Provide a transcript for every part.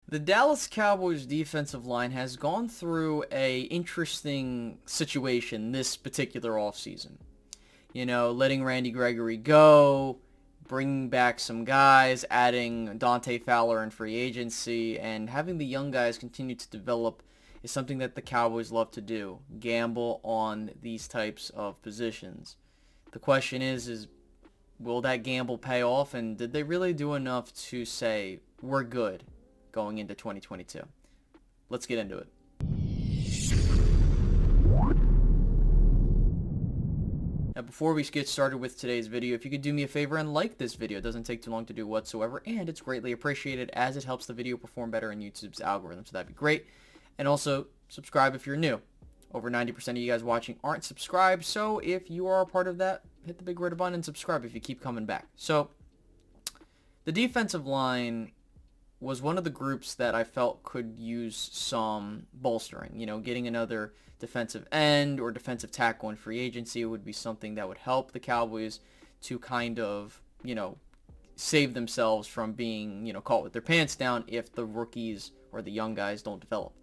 The Dallas Cowboys defensive line has gone through a interesting situation this particular offseason. You know, letting Randy Gregory go, bringing back some guys, adding Dante Fowler in free agency, and having the young guys continue to develop is something that the Cowboys love to do. Gamble on these types of positions. The question is will that gamble pay off, and did they really do enough to say we're good going into 2022? Let's get into it. Now, before we get started with today's video, if you could do me a favor and like this video, it doesn't take too long to do whatsoever, and it's greatly appreciated as it helps the video perform better in YouTube's algorithm, so that'd be great. And also, subscribe if you're new. Over 90% of you guys watching aren't subscribed, so if you are a part of that, hit the big red button and subscribe if you keep coming back. So, the defensive line was one of the groups that I felt could use some bolstering. You know, getting another defensive end or defensive tackle in free agency would be something that would help the Cowboys to kind of, you know, save themselves from being, you know, caught with their pants down if the rookies or the young guys don't develop.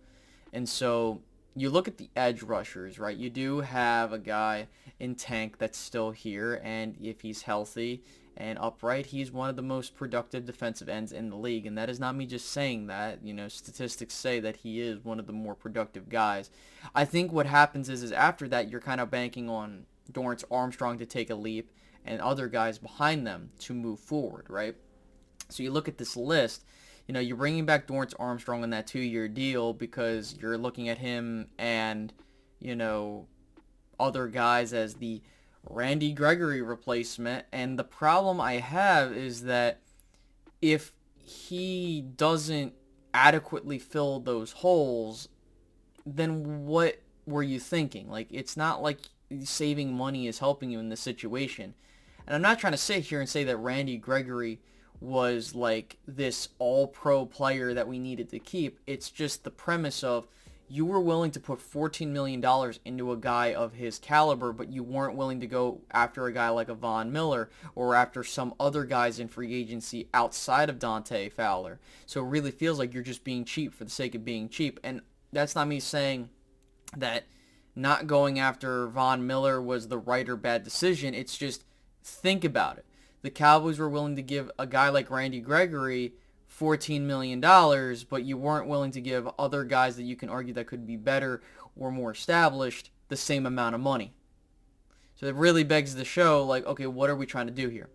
And so you look at the edge rushers, right? You do have a guy in Tank that's still here, and if he's healthy and upright, he's one of the most productive defensive ends in the league. And that is not me just saying that. You know, statistics say that he is one of the more productive guys. I think what happens is after that, you're kind of banking on Dorrance Armstrong to take a leap and other guys behind them to move forward, right? So you look at this list, you know, you're bringing back Dorrance Armstrong on that 2-year deal because you're looking at him and, you know, other guys as the Randy Gregory replacement. And the problem I have is that if he doesn't adequately fill those holes, then what were you thinking? Like, it's not like saving money is helping you in this situation. And I'm not trying to sit here and say that Randy Gregory was like this all-pro player that we needed to keep. It's just the premise of you were willing to put $14 million into a guy of his caliber, but you weren't willing to go after a guy like a Von Miller or after some other guys in free agency outside of Dante Fowler. So it really feels like you're just being cheap for the sake of being cheap. And that's not me saying that not going after Von Miller was the right or bad decision. It's just, think about it. The Cowboys were willing to give a guy like Randy Gregory $14 million, but you weren't willing to give other guys that you can argue that could be better or more established the same amount of money. So it really begs the show, like, okay, what are we trying to do here?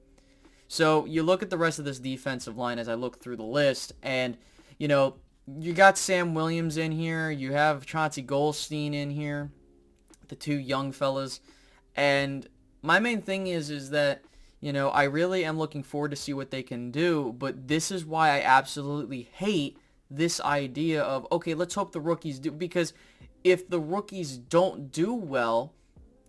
So you look at the rest of this defensive line as I look through the list, and, you know, you got Sam Williams in here, you have Chauncey Goldstein in here, the two young fellas, and my main thing is that, you know, I really am looking forward to see what they can do, but this is why I absolutely hate this idea of, okay, let's hope the rookies do, because if the rookies don't do well,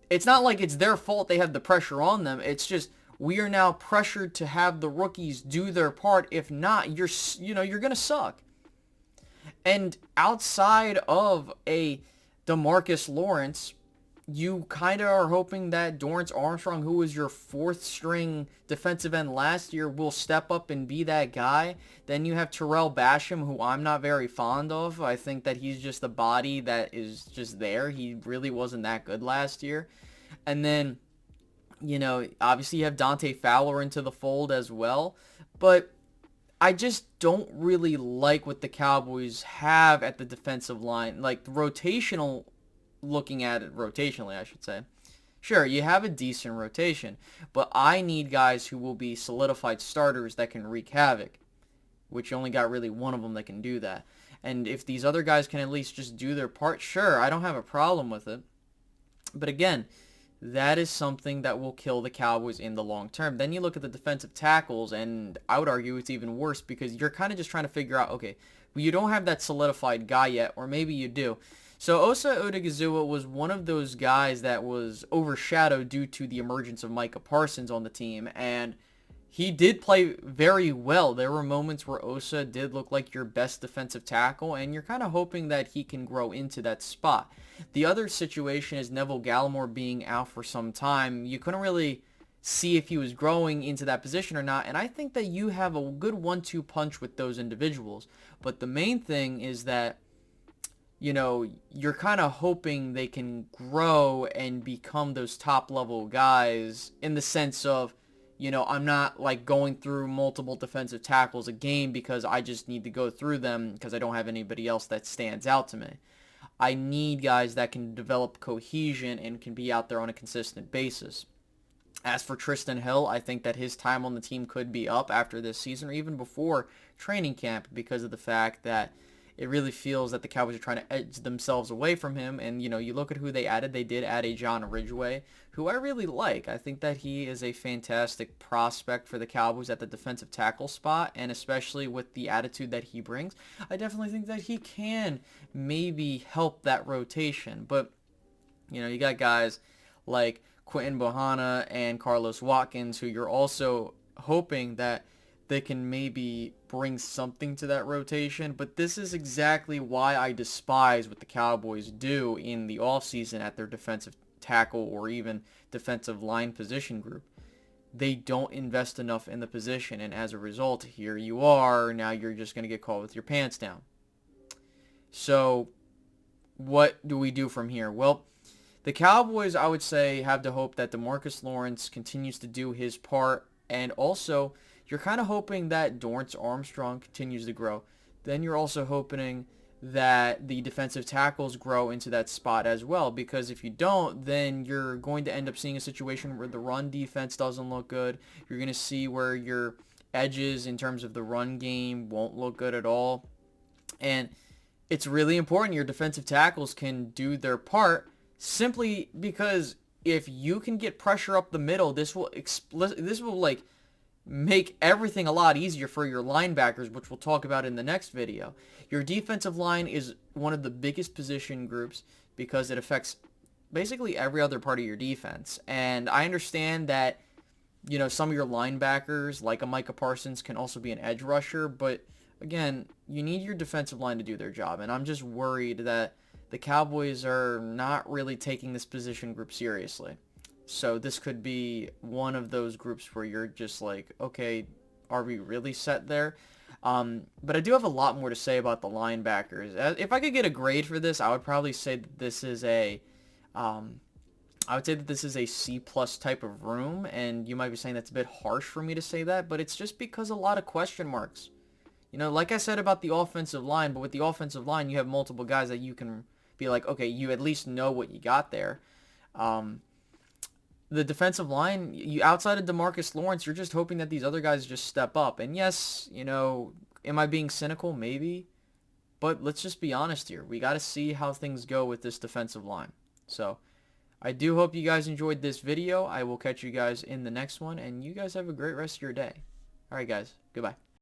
it's not like it's their fault they have the pressure on them. It's just we are now pressured to have the rookies do their part. If not, you're going to suck. And outside of a DeMarcus Lawrence, you kind of are hoping that Dorrance Armstrong, who was your fourth string defensive end last year, will step up and be that guy. Then you have Terrell Basham, who I'm not very fond of. I think that he's just a body that is just there. He really wasn't that good last year. And then, you know, obviously you have Dante Fowler into the fold as well. But I just don't really like what the Cowboys have at the defensive line. Like, looking at it rotationally, I should say. Sure, you have a decent rotation, but I need guys who will be solidified starters that can wreak havoc, which you only got really one of them that can do that. And if these other guys can at least just do their part, sure, I don't have a problem with it. But again, that is something that will kill the Cowboys in the long term. Then you look at the defensive tackles, and I would argue it's even worse because you're kind of just trying to figure out, okay, well, you don't have that solidified guy yet, or maybe you do. So Osa Odigizua was one of those guys that was overshadowed due to the emergence of Micah Parsons on the team, and he did play very well. There were moments where Osa did look like your best defensive tackle, and you're kind of hoping that he can grow into that spot. The other situation is Neville Gallimore being out for some time. You couldn't really see if he was growing into that position or not. And I think that you have a good 1-2 punch with those individuals. But the main thing is that, you know, you're kind of hoping they can grow and become those top level guys, in the sense of, you know, I'm not like going through multiple defensive tackles a game because I just need to go through them because I don't have anybody else that stands out to me. I need guys that can develop cohesion and can be out there on a consistent basis. As for Tristan Hill, I think that his time on the team could be up after this season or even before training camp, because of the fact that it really feels that the Cowboys are trying to edge themselves away from him. And, you know, you look at who they added. They did add a John Ridgeway, who I really like. I think that he is a fantastic prospect for the Cowboys at the defensive tackle spot, and especially with the attitude that he brings, I definitely think that he can maybe help that rotation. But, you know, you got guys like Quentin Bohanna and Carlos Watkins, who you're also hoping that they can maybe bring something to that rotation. But this is exactly why I despise what the Cowboys do in the offseason at their defensive tackle or even defensive line position group. They don't invest enough in the position, and as a result, here you are, now you're just going to get caught with your pants down. So what do we do from here? Well, the Cowboys, I would say, have to hope that DeMarcus Lawrence continues to do his part, and also you're kind of hoping that Dorrance Armstrong continues to grow. Then you're also hoping that the defensive tackles grow into that spot as well, because if you don't, then you're going to end up seeing a situation where the run defense doesn't look good. You're going to see where your edges in terms of the run game won't look good at all. And it's really important your defensive tackles can do their part, simply because if you can get pressure up the middle, this will like make everything a lot easier for your linebackers, which we'll talk about in the next video. Your defensive line is one of the biggest position groups because it affects basically every other part of your defense. And I understand that, you know, some of your linebackers, like a Micah Parsons, can also be an edge rusher, but again, you need your defensive line to do their job. And I'm just worried that the Cowboys are not really taking this position group seriously. So this could be one of those groups where you're just like, okay, are we really set there? But I do have a lot more to say about the linebackers. If I could get a grade for this, I would probably say that this is a, C plus type of room. And you might be saying that's a bit harsh for me to say that, but it's just because a lot of question marks. You know, like I said about the offensive line, but with the offensive line, you have multiple guys that you can be like, okay, you at least know what you got there. The defensive line, you outside of DeMarcus Lawrence, you're just hoping that these other guys just step up. And yes, you know, am I being cynical? Maybe. But let's just be honest here. We got to see how things go with this defensive line. So I do hope you guys enjoyed this video. I will catch you guys in the next one, and you guys have a great rest of your day. All right, guys. Goodbye.